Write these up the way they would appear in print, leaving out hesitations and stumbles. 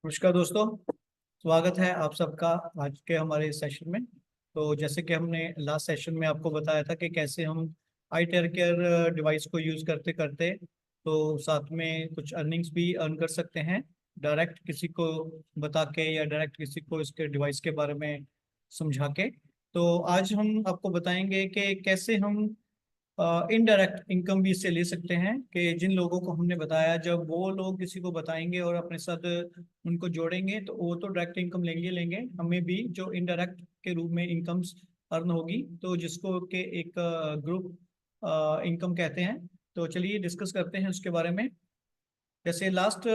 नमस्कार दोस्तों। स्वागत है आप सबका आज के हमारे सेशन में। तो जैसे कि हमने लास्ट सेशन में आपको बताया था कि कैसे हम आई टेयर केयर डिवाइस को यूज़ करते करते तो साथ में कुछ अर्निंग्स भी अर्न कर सकते हैं, डायरेक्ट किसी को बता के या डायरेक्ट किसी को इसके डिवाइस के बारे में समझा के। तो आज हम आपको बताएंगे कि कैसे हम इनडायरेक्ट इनकम भी इससे ले सकते हैं, कि जिन लोगों को हमने बताया जब वो लोग किसी को बताएंगे और अपने साथ उनको जोड़ेंगे तो वो तो डायरेक्ट इनकम लेंगे लेंगे, हमें भी जो इनडायरेक्ट के रूप में इनकम्स अर्न होगी, तो जिसको के एक ग्रुप इनकम कहते हैं। तो चलिए डिस्कस करते हैं उसके बारे में। जैसे लास्ट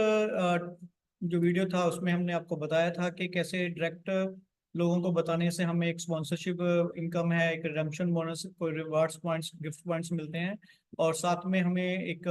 जो वीडियो था उसमें हमने आपको बताया था कि कैसे डायरेक्ट लोगों को बताने से हमें एक स्पॉन्सरशिप इनकम है, एक रिडेम्पशन बोनस, कोई रिवार्ड्स पॉइंट्स, गिफ्ट पॉइंट्स मिलते हैं, और साथ में हमें एक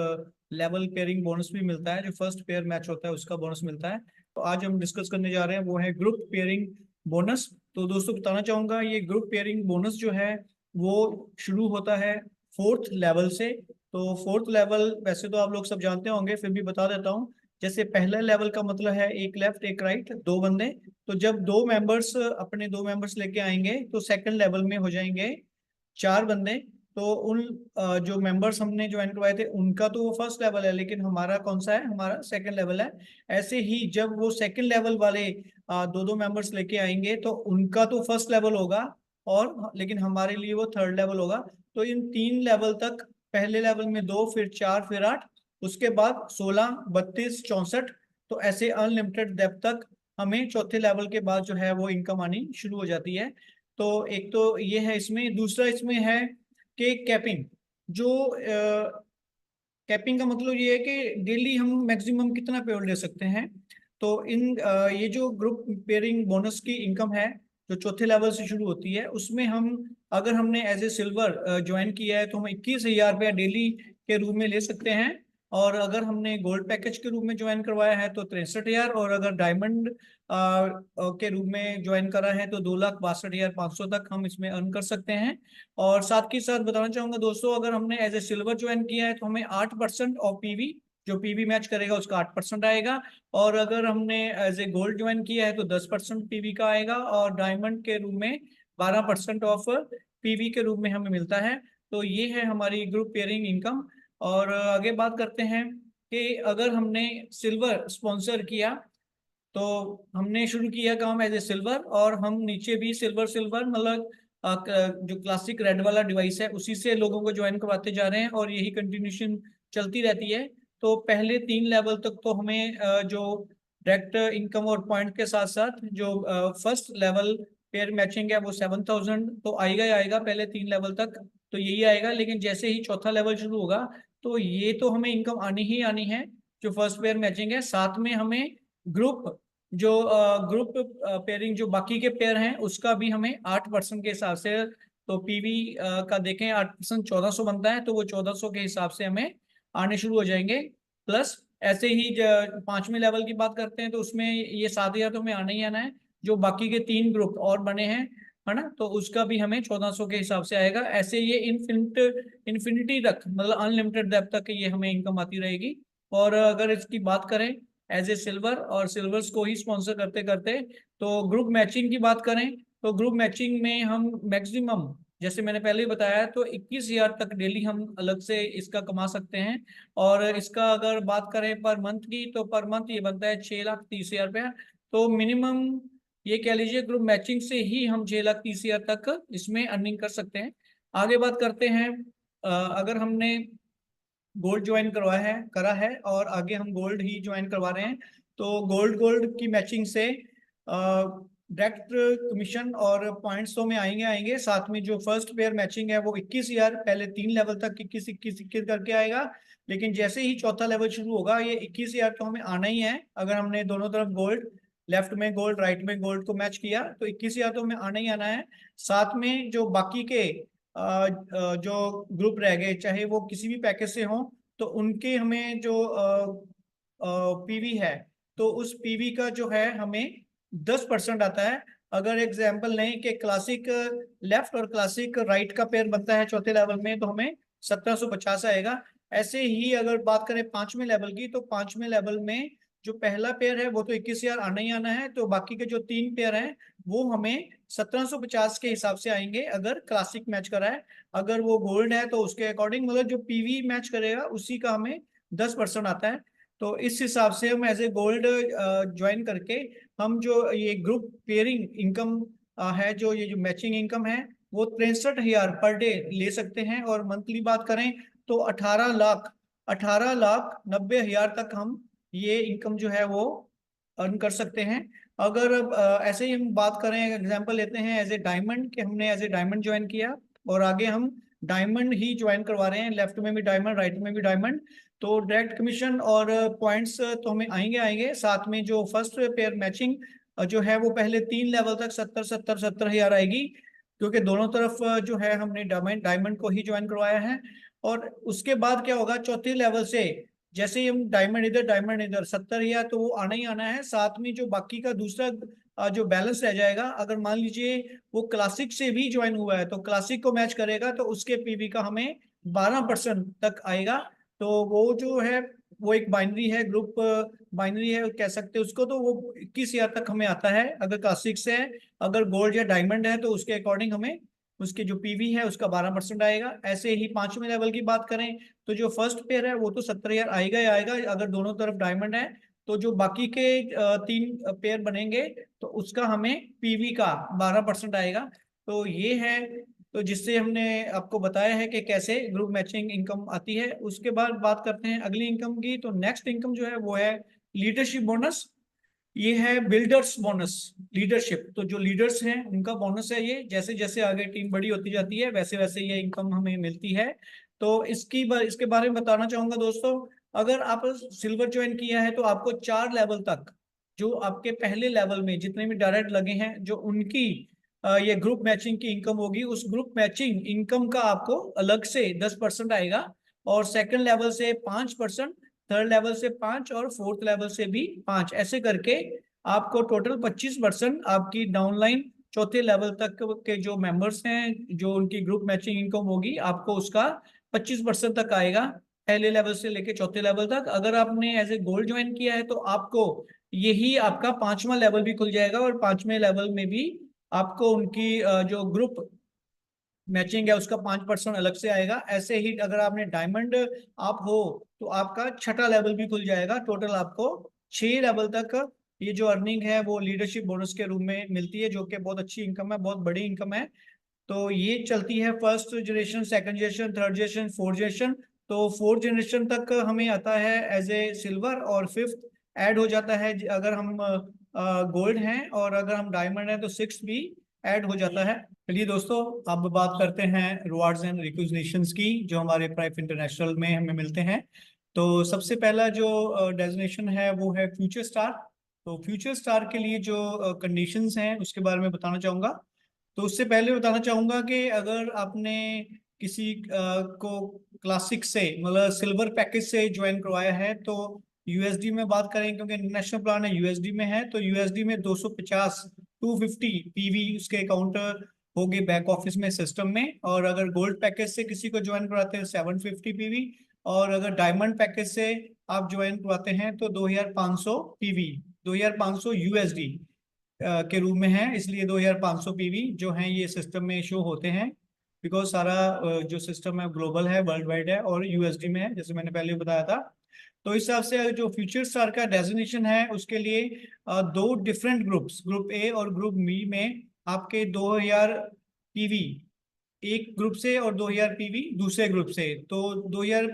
लेवल पेयरिंग बोनस भी मिलता है, जो फर्स्ट पेयर मैच होता है उसका बोनस मिलता है। तो आज हम डिस्कस करने जा रहे हैं वो है ग्रुप पेयरिंग बोनस। तो दोस्तों बताना चाहूंगा, ये ग्रुप पेयरिंग बोनस जो है वो शुरू होता है फोर्थ लेवल से। तो फोर्थ लेवल वैसे तो आप लोग सब जानते होंगे, फिर भी बता देता हूँ। जैसे पहला लेवल का मतलब है एक लेफ्ट एक राइट दो बंदे। तो जब दो मेंबर्स अपने दो मेंबर्स लेके आएंगे तो सेकंड लेवल में हो जाएंगे चार बंदे। तो उन जो मेंबर्स हमने ज्वाइन करवाए थे उनका तो वो फर्स्ट लेवल है, लेकिन हमारा कौन सा है, हमारा सेकंड लेवल है। ऐसे ही जब वो सेकंड लेवल वाले दो दो मेंबर्स लेके आएंगे तो उनका तो फर्स्ट लेवल होगा, और लेकिन हमारे लिए वो थर्ड लेवल होगा। तो इन तीन लेवल तक, पहले लेवल में दो, फिर चार, फिर आठ, उसके बाद 16, 32, 64, तो ऐसे अनलिमिटेड डेप्थ तक हमें चौथे लेवल के बाद जो है वो इनकम आनी शुरू हो जाती है। तो एक तो ये है इसमें, दूसरा इसमें है कि कैपिंग। जो कैपिंग का मतलब ये है कि डेली हम मैक्सिमम कितना पेयर ले सकते हैं। तो ये जो ग्रुप पेयरिंग बोनस की इनकम है जो चौथे लेवल से शुरू होती है, उसमें हम अगर हमने एज ए सिल्वर ज्वाइन किया है तो हम 21,000 रुपया डेली के रूप में ले सकते हैं। और अगर हमने गोल्ड पैकेज के रूप में ज्वाइन करवाया है तो 63,000, और अगर डायमंड के रूप में ज्वाइन करा है तो 2,62,500 तक हम इसमें अर्न कर सकते हैं। और साथ के साथ बताना चाहूंगा दोस्तों, अगर हमने एज ए सिल्वर ज्वाइन किया है तो हमें 8% ऑफ पीवी, जो पीवी मैच करेगा उसका 8% आएगा। और अगर हमने एज ए गोल्ड ज्वाइन किया है तो 10% पीवी का आएगा, और डायमंड के रूप में 12% ऑफ पीवी के रूप में हमें मिलता है। तो ये है हमारी ग्रुप पेयरिंग इनकम। और आगे बात करते हैं कि अगर हमने सिल्वर स्पॉन्सर किया, तो हमने शुरू किया काम एज ए सिल्वर, और हम नीचे भी सिल्वर सिल्वर मतलब जो क्लासिक रेड वाला डिवाइस है उसी से लोगों को ज्वाइन करवाते जा रहे हैं, और यही कंटिन्यूशन चलती रहती है। तो पहले तीन लेवल तक तो हमें जो डायरेक्ट इनकम और पॉइंट के साथ साथ जो फर्स्ट लेवल पेयर मैचिंग है वो 7,000 तो आएगा ही आएगा पहले तीन लेवल तक। तो यही आएगा, लेकिन जैसे ही चौथा लेवल शुरू होगा तो ये तो हमें इनकम आनी ही आनी है। जो फर्स्ट पेयर मैचिंग है, साथ में हमें ग्रुप, जो ग्रुप पेयरिंग जो बाकी के पेयर हैं उसका भी हमें 8% के हिसाब से, तो पीवी का देखें 8% 1,400 बनता है, तो वो 1,400 के हिसाब से हमें आने शुरू हो जाएंगे। प्लस ऐसे ही पांचवें लेवल की बात करते हैं तो उसमें ये 7,000 तो हमें आना ही आना है। जो बाकी के तीन ग्रुप और बने हैं, है ना, तो उसका भी हमें 1,400 के हिसाब से आएगा। ऐसे ये इन्फिनिटी तक, मतलब अनलिमिटेड डेप्थ तक ये हमें इनकम आती रहेगी। और अगर इसकी बात करें एज ए सिल्वर, और सिल्वर्स को ही स्पॉन्सर करते करते, तो ग्रुप मैचिंग की बात करें तो ग्रुप मैचिंग में हम मैक्सिमम, जैसे मैंने पहले ही बताया, तो 21,000 तक डेली हम अलग से इसका कमा सकते हैं। और इसका अगर बात करें पर मंथ की, तो पर मंथ ये बनता है 6,30,000 रुपया। तो मिनिमम ये कह लीजिए ग्रुप मैचिंग से ही हम 6,30,000 तक इसमें अर्निंग कर सकते हैं। आगे बात करते हैं, अगर हमने गोल्ड ज्वाइन करवाया है करा है और आगे हम गोल्ड ही ज्वाइन करवा रहे हैं, तो गोल्ड गोल्ड की मैचिंग से डायरेक्ट कमीशन और पॉइंट्स तो में आएंगे आएंगे। साथ में जो फर्स्ट पेयर मैचिंग है वो 21,000 पहले तीन लेवल तक 21 21 21 करके आएगा। लेकिन जैसे ही चौथा लेवल शुरू होगा ये 21,000 तो हमें आना ही है। अगर हमने दोनों तरफ गोल्ड, लेफ्ट में गोल्ड राइट में गोल्ड को मैच किया तो 21,000 तो हमें आना ही आना है। साथ में जो बाकी के जो ग्रुप रह गए, चाहे वो किसी भी पैकेज से हों, तो उनके हमें जो पीवी है, तो उस पीवी का जो है हमें 10% आता है। अगर एग्जाम्पल लें कि क्लासिक लेफ्ट और क्लासिक राइट का पेयर बनता है चौथे लेवल में, तो हमें 1,750 आएगा। ऐसे ही अगर बात करें पांचवें लेवल की, तो पांचवें लेवल में जो पहला पेयर है वो तो 21,000 आना ही आना है, तो बाकी के जो 3 पेयर हैं वो हमें 1750 के हिसाब से आएंगे अगर क्लासिक मैच करा है। अगर वो गोल्ड है तो उसके अकॉर्डिंग मतलब जो पीवी मैच करेगा उसी का हमें 10% आता है। तो इस हिसाब से हम एज ए गोल्ड ज्वाइन करके हम जो ये ग्रुप पेयरिंग इनकम है, जो ये जो मैचिंग इनकम है वो 63,000 पर डे ले सकते हैं। और मंथली बात करें तो 18,90,000 तक हम ये इनकम जो है वो अर्न कर सकते हैं। अगर ऐसे ही हम बात करें, एग्जांपल लेते हैं एज ए डायमंड, कि हमने एज ए डायमंड ज्वाइन किया और आगे हम डायमंड ही ज्वाइन करवा रहे हैं, लेफ्ट में भी डायमंड राइट में भी डायमंड, तो डायरेक्ट कमीशन और पॉइंट्स तो हमें आएंगे आएंगे। साथ में जो फर्स्ट पेयर मैचिंग जो है वो पहले 3 लेवल तक 70,000 आएगी, क्योंकि दोनों तरफ जो है हमने डायमंड डायमंड को ही ज्वाइन करवाया है। और उसके बाद क्या होगा, चौथे लेवल से जैसे ही हम डायमंड इधर 70,000 तो वो आना ही आना है। साथ में जो बाकी का दूसरा जो बैलेंस रह जाएगा, अगर मान लीजिए वो क्लासिक से भी ज्वाइन हुआ है तो क्लासिक को मैच करेगा तो उसके पीवी का हमें 12% तक आएगा। तो वो जो है वो एक बाइनरी है, ग्रुप बाइनरी है कह सकते हैं उसको, तो वो 21,000 तक हमें आता है अगर क्लासिक से है। अगर गोल्ड या डायमंड है तो उसके अकॉर्डिंग हमें उसके जो पीवी है उसका 12% आएगा। ऐसे ही पांचवें लेवल की बात करें तो जो फर्स्ट पेयर है वो तो 70,000 आएगा ही आएगा अगर दोनों तरफ डायमंड है। तो जो बाकी के 3 पेयर बनेंगे तो उसका हमें पीवी का 12% आएगा। तो ये है, तो जिससे हमने आपको बताया है कि कैसे ग्रुप मैचिंग इनकम आती है। उसके बाद बात करते हैं अगली इनकम की। तो नेक्स्ट इनकम जो है वो है लीडरशिप बोनस। ये है बिल्डर्स बोनस, लीडरशिप, तो जो लीडर्स हैं उनका बोनस है ये। जैसे जैसे आगे टीम बड़ी होती जाती है वैसे वैसे ये इनकम हमें मिलती है। तो इसके बारे में बताना चाहूंगा दोस्तों, अगर आप सिल्वर ज्वाइन किया है तो आपको 4 लेवल तक, जो आपके पहले लेवल में जितने भी डायरेक्ट लगे हैं जो उनकी ये ग्रुप मैचिंग की इनकम होगी, उस ग्रुप मैचिंग इनकम का आपको अलग से 10% आएगा। और सेकंड लेवल से 5%, थर्ड लेवल से 5 और फोर्थ लेवल से भी 5, ऐसे करके आपको टोटल 25% आपकी डाउनलाइन चौथे लेवल तक के जो मेंबर्स हैं जो उनकी ग्रुप मैचिंग इनकम होगी आपको उसका 25% तक आएगा, पहले लेवल से लेके चौथे लेवल तक। अगर आपने एज ए गोल्ड ज्वाइन किया है तो आपको यही आपका 5वां लेवल भी खुल जाएगा और 5वें लेवल में भी आपको उनकी जो ग्रुप मैचिंग है उसका 5% अलग से आएगा। ऐसे ही अगर आपने डायमंड आप हो तो आपका छठा लेवल भी खुल जाएगा। टोटल आपको 6 लेवल तक ये जो अर्निंग है वो लीडरशिप बोनस के रूप में मिलती है, जो कि बहुत अच्छी इनकम है, बहुत बड़ी इनकम है। तो ये चलती है first generation, second generation, third generation, fourth generation. तो फोर्थ जनरेशन तक हमें आता है एज ए सिल्वर, और फिफ्थ ऐड हो जाता है अगर हम गोल्ड हैं, और अगर हम डायमंड हैं तो सिक्स भी ऐड हो जाता है। चलिए दोस्तों, अब बात करते हैं रिवार्ड्स एंड रिकॉग्निशंस की जो हमारे प्राइफ इंटरनेशनल में हमें मिलते हैं। तो सबसे पहला जो डेजिग्नेशन है वो है फ्यूचर स्टार। तो फ्यूचर स्टार के लिए जो कंडीशंस हैं उसके बारे में बताना चाहूंगा। तो उससे पहले बताना चाहूंगा कि अगर आपने किसी को क्लासिक से मतलब सिल्वर पैकेज से ज्वाइन करवाया है तो यूएसडी में बात करें, क्योंकि इंटरनेशनल प्लान है यूएसडी में है, तो यूएसडी में 250 पीवी उसके काउंटर होगी बैक ऑफिस में सिस्टम में। और अगर गोल्ड पैकेज से किसी को ज्वाइन कराते हैं 750 पीवी, और अगर डायमंड पैकेज से आप ज्वाइन करवाते हैं तो 2500 पीवी, 2500 यूएसडी के रूप में है, इसलिए 2500 पीवी जो हैं ये सिस्टम में शो होते हैं। बिकॉज सारा जो सिस्टम है ग्लोबल है, वर्ल्ड वाइड है और यूएसडी में है, जैसे मैंने पहले बताया था। तो इस हिसाब से जो फ्यूचर स्टार का डेजिग्नेशन है उसके लिए दो डिफरेंट ग्रुप्स, ग्रुप ए और ग्रुप बी में आपके 2000 पीवी एक ग्रुप से और 2000 पीवी दूसरे ग्रुप से। तो 2000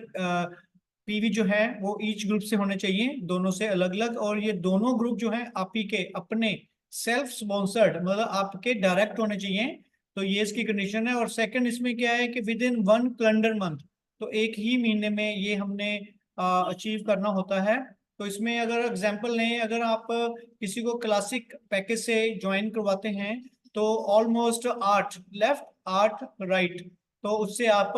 पीवी जो है वो ईच ग्रुप से होने चाहिए, दोनों से अलग अलग। और ये दोनों ग्रुप जो है आप ही के अपने सेल्फ स्पॉन्सर्ड, मतलब आपके डायरेक्ट होने चाहिए। तो ये इसकी कंडीशन है। और सेकंड इसमें क्या है कि विद इन 1 कैलेंडर मंथ, तो एक ही महीने में ये हमने अचीव करना होता है। तो इसमें अगर एग्जांपल लें, अगर आप किसी को क्लासिक पैकेज से ज्वाइन करवाते हैं तो ऑलमोस्ट 8 लेफ्ट 8 राइट, तो उससे आप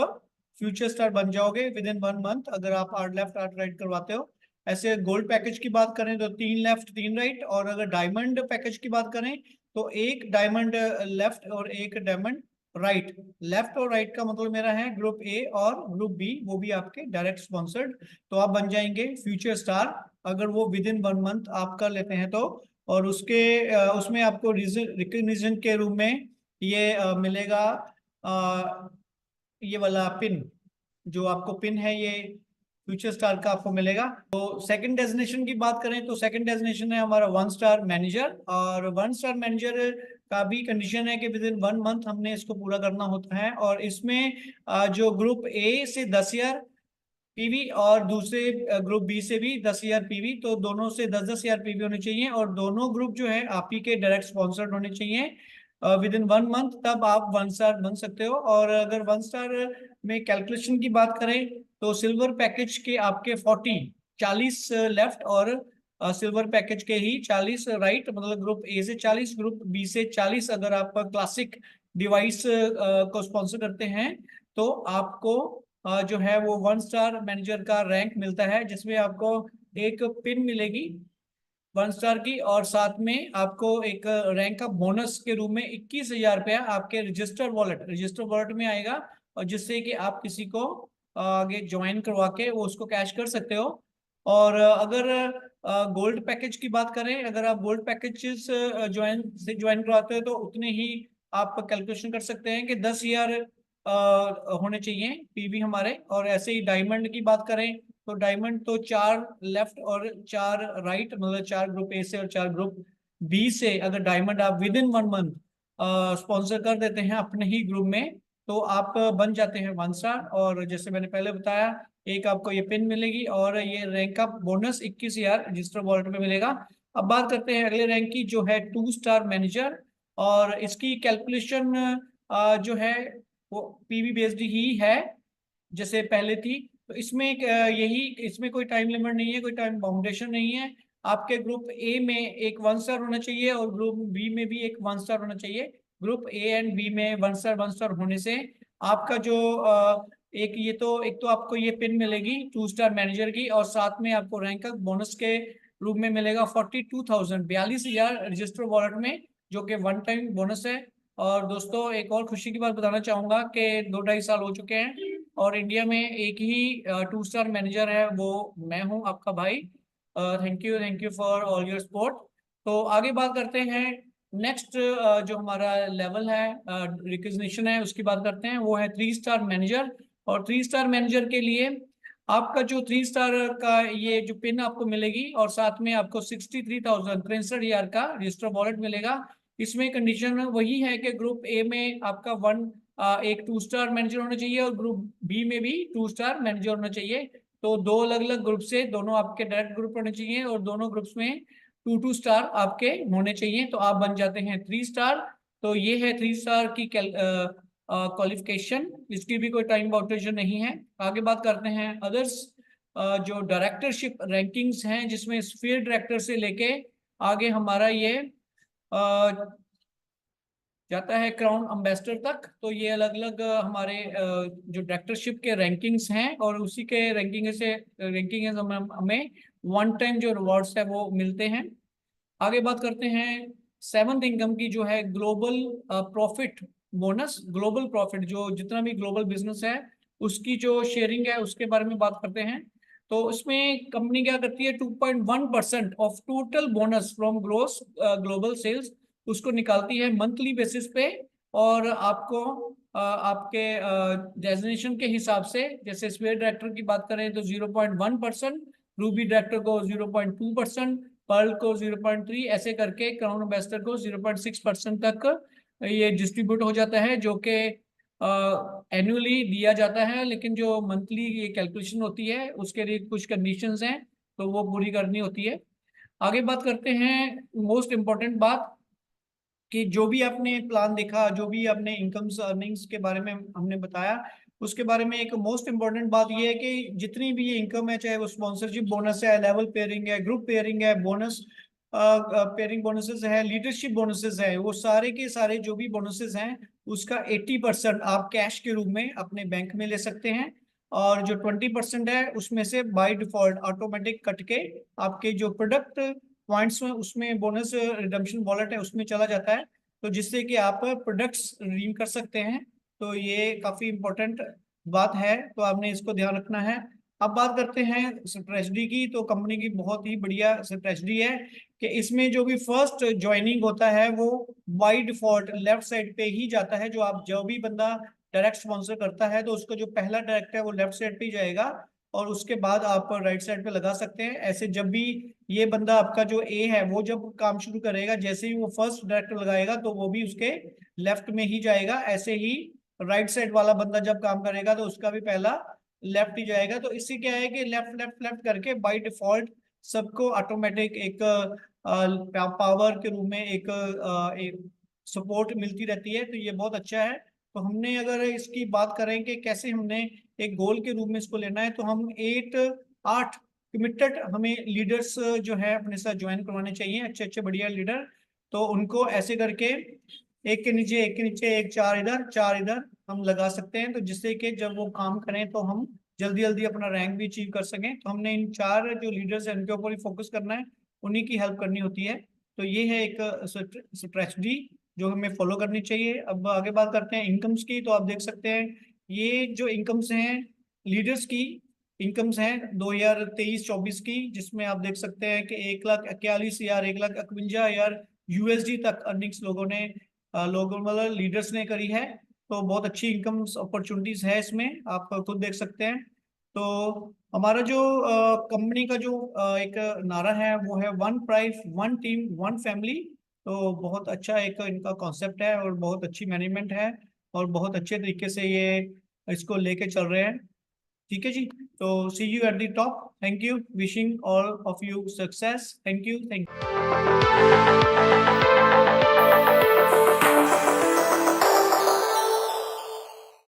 फ्यूचर स्टार बन जाओगे विद इन 1 मंथ, अगर आप 8 लेफ्ट 8 राइट करवाते हो। ऐसे गोल्ड पैकेज की बात करें तो 3 लेफ्ट 3 राइट, और अगर डायमंड पैकेज की बात करें तो एक डायमंड लेफ्ट और एक डायमंड राइट, लेफ्ट और राइट का मतलब मेरा है ग्रुप ए और ग्रुप बी, वो भी आपके डायरेक्ट स्पॉन्सर्ड। तो आप बन जाएंगे फ्यूचर स्टार अगर वो विद इन 1 मंथ आप कर लेते हैं तो। और उसमें आपको रिकग्निशन के रूप में ये मिलेगा, अ, ये वाला पिन, जो आपको पिन है ये फ्यूचर स्टार का आपको मिलेगा। तो सेकंड डेजिग्नेशन की बात करें तो सेकंड डेजिग्नेशन है हमारा 1 स्टार मैनेजर। और 1 स्टार मैनेजर का भी कंडीशन है कि विद इन 1 मंथ हमने इसको पूरा करना होता है। और इसमें जो ग्रुप ए से 10 ईयर पीवी और दूसरे ग्रुप बी से भी 10 ईयर पीवी, तो दोनों से 10-10 ईयर पीवी होने चाहिए। और दोनों ग्रुप जो है आप ही के डायरेक्ट स्पॉन्सर्ड होने चाहिए विद इन 1 मंथ, तब आप 1 स्टार बन सकते हो। और अगर 1 स्टार में कैलकुलेशन की बात करें तो सिल्वर पैकेज के आपके 40 लेफ्ट और सिल्वर पैकेज के ही 40 राइट, मतलब ग्रुप ए से 40, ग्रुप बी से 40। अगर आप क्लासिक डिवाइस को स्पॉन्सर करते हैं तो आपको जो है वो 1 स्टार मैनेजर का रैंक मिलता है, जिसमें आपको एक पिन मिलेगी 1 स्टार की, और साथ में आपको एक रैंक का बोनस के रूप में 21,000 रुपया आपके रजिस्टर वॉलेट में आएगा। और जिससे कि आप किसी को आगे ज्वाइन करवा के वो उसको कैश कर सकते हो। और अगर गोल्ड पैकेज की बात करें, अगर आप गोल्ड पैकेजेस ज्वाइन करवाते हो तो उतने ही आप कैलकुलेशन कर सकते हैं कि 10 ईयर होने चाहिए पीवी हमारे। और ऐसे ही डायमंड की बात करें तो डायमंड तो 4 लेफ्ट और 4 राइट, मतलब 4 ग्रुप ए से और 4 ग्रुप बी से अगर डायमंड आप विद इन 1 मंथ स्पॉन्सर कर देते हैं अपने ही ग्रुप में तो आप बन जाते हैं 1 स्टार। और जैसे मैंने पहले बताया, एक आपको ये पिन मिलेगी और ये रैंक का बोनस 21,000 रजिस्टर वॉलेट में मिलेगा। अब बात करते हैं अगले रैंक की, जो है 2 स्टार मैनेजर। और इसकी कैलकुलेशन जो है वो पीवी बेस्ड ही है जैसे पहले थी। तो इसमें इसमें कोई टाइम लिमिट नहीं है, कोई टाइम बाउंडेशन नहीं है। आपके ग्रुप ए में एक 1 स्टार होना चाहिए और ग्रुप बी में भी एक 1 स्टार होना चाहिए। ग्रुप ए एंड बी में 1 स्टार होने से आपका जो एक तो आपको ये पिन मिलेगी 2 स्टार मैनेजर की, और साथ में आपको रैंक बोनस के रूप में मिलेगा 42,000, 42,000 रजिस्टर वॉलेट में, जो कि वन टाइम बोनस है। और दोस्तों एक और खुशी की बात बताना चाहूंगा कि 2-2.5 साल हो चुके हैं और इंडिया में एक ही 2 स्टार मैनेजर है, वो मैं हूं, आपका भाई। Thank you for all your support. तो आगे बात करते हैं नेक्स्ट, जो हमारा लेवल है रिकग्निशन है उसकी बात करते हैं, वो है 3 स्टार मैनेजर। और 3 स्टार मैनेजर के लिए आपका जो 3 स्टार का ये जो पिन आपको मिलेगी और साथ में आपको 63,000, 63,000 का रजिस्टर वॉलेट मिलेगा। इसमें कंडीशन वही है कि ग्रुप ए में आपका एक 2 स्टार मैनेजर होना चाहिए और ग्रुप बी में भी 2 स्टार मैनेजर होना चाहिए। तो दो अलग अलग ग्रुप से दोनों आपके डायरेक्ट ग्रुप होने चाहिए और दोनों ग्रुप्स में 2-2 स्टार आपके होने चाहिए, तो आप बन जाते हैं 3 स्टार। तो ये है 3 स्टार की क्वालिफिकेशन, इसकी भी कोई टाइम बाउंडेशन नहीं है। आगे बात करते हैं अदर्स, जो डायरेक्टरशिप रैंकिंग्स हैं, जिसमें स्फीयर डायरेक्टर से लेके आगे हमारा ये जाता है क्राउन अम्बेसडर तक। तो ये अलग अलग हमारे जो डायरेक्टरशिप के रैंकिंग्स हैं और उसी के रैंकिंग हमें वन टाइम जो रिवॉर्ड्स है वो मिलते हैं। आगे बात करते हैं सेवंथ इनकम की, जो है global profit bonus. Global profit, जो जितना भी ग्लोबल बिजनेस है उसकी जो शेयरिंग है उसके बारे में बात करते हैं। तो उसमें कंपनी क्या करती है, 2.1% of total bonus from gross global sales उसको निकालती है मंथली बेसिस पे। और आपको आपके डेजिग्नेशन के हिसाब से, जैसे स्पेयर डायरेक्टर की बात करें तो 0.1%, रूबी डायरेक्टर को 0.2%, पर्ल को 0.3, ऐसे करके क्राउन एम्बेसडर को 0.6% तक ये डिस्ट्रीब्यूट हो जाता है, जो कि एनुअली दिया जाता है। लेकिन जो मंथली ये कैलकुलेशन होती है उसके लिए कुछ कंडीशंस हैं, तो वो पूरी करनी होती है। आगे बात करते हैं मोस्ट इम्पोर्टेंट बात, कि जो भी आपने प्लान देखा, जो भी आपने इनकम्स अर्निंग्स के बारे में हमने बताया, उसके बारे में एक मोस्ट इंपॉर्टेंट बात यह है कि जितनी भी ये इनकम है, चाहे वो स्पॉन्सरशिप बोनस है, लेवल पेयरिंग है, ग्रुप पेयरिंग है, बोनस पेयरिंग बोनसेस है, लीडरशिप बोनसेस है, वो सारे के सारे जो भी बोनसेस हैं उसका 80% आप कैश के रूप में अपने बैंक में ले सकते हैं। और जो 20% है उसमें से बाय डिफॉल्ट ऑटोमेटिक कट के आपके जो प्रोडक्ट पॉइंट्स में उसमें बोनस रिडम्पशन वॉलेट है उसमें चला जाता है। तो जिससे कि आप प्रोडक्ट्स रिडीम कर सकते हैं। तो ये काफी इंपॉर्टेंट बात है, तो आपने इसको ध्यान रखना है। अब बात करते हैं स्ट्रेटजी की। तो कंपनी की बहुत ही बढ़िया स्ट्रेटजी है कि इसमें जो भी फर्स्ट ज्वाइनिंग होता है वो बाय डिफॉल्ट लेफ्ट साइड पे ही जाता है। जो भी बंदा डायरेक्ट स्पॉन्सर करता है तो उसका जो पहला डायरेक्ट है वो लेफ्ट साइड पे ही जाएगा, और उसके बाद आप राइट साइड पे लगा सकते हैं। ऐसे जब भी ये बंदा आपका जो ए है वो जब काम शुरू करेगा, जैसे ही वो फर्स्ट डायरेक्ट लगाएगा तो वो भी उसके लेफ्ट में ही जाएगा। ऐसे ही राइट साइड वाला बंदा जब काम करेगा तो उसका भी पहला लेफ्ट ही जाएगा। तो इससे क्या है कि लेफ्ट लेफ्ट लेफ्ट करके बाय डिफॉल्ट सबको ऑटोमेटिक एक पावर के रूप में एक सपोर्ट मिलती रहती है। तो ये बहुत अच्छा है। तो हमने अगर इसकी बात करें कि कैसे हमने एक गोल के रूप में इसको लेना है, तो हम 8 कमिटेड हमें लीडर्स जो है अपने साथ ज्वाइन करवाने चाहिए, अच्छे अच्छे बढ़िया लीडर। तो उनको ऐसे करके एक के नीचे एक के नीचे एक, चार इधर हम लगा सकते हैं। तो जिससे कि जब वो काम करें तो हम जल्दी जल्दी अपना रैंक भी अचीव कर सकें। तो हमने इन 4 जो लीडर्स हैं उनके ऊपर ही फोकस करना है, उन्हीं की हेल्प करनी होती है। तो ये है एक स्ट्रेटजी जो हमें फॉलो करनी चाहिए। अब आगे बात करते हैं इनकम्स की। तो आप देख सकते हैं ये जो इनकम्स हैं लीडर्स की इनकम्स हैं 2023-24 की, जिसमें आप देख सकते हैं कि 1,41,000 1,51,000 यूएसडी तक अर्निंग्स लोगों मतलब लीडर्स ने करी है। तो बहुत अच्छी इनकम अपॉर्चुनिटीज है इसमें, आप खुद देख सकते हैं। तो हमारा जो कंपनी का जो एक नारा है वो है one price one team one family. तो बहुत अच्छा एक इनका कॉन्सेप्ट है और बहुत अच्छी मैनेजमेंट है, और बहुत अच्छे तरीके से ये इसको लेके चल रहे हैं। ठीक है जी। तो see you at the top. Thank you, wishing all of you success. Thank you.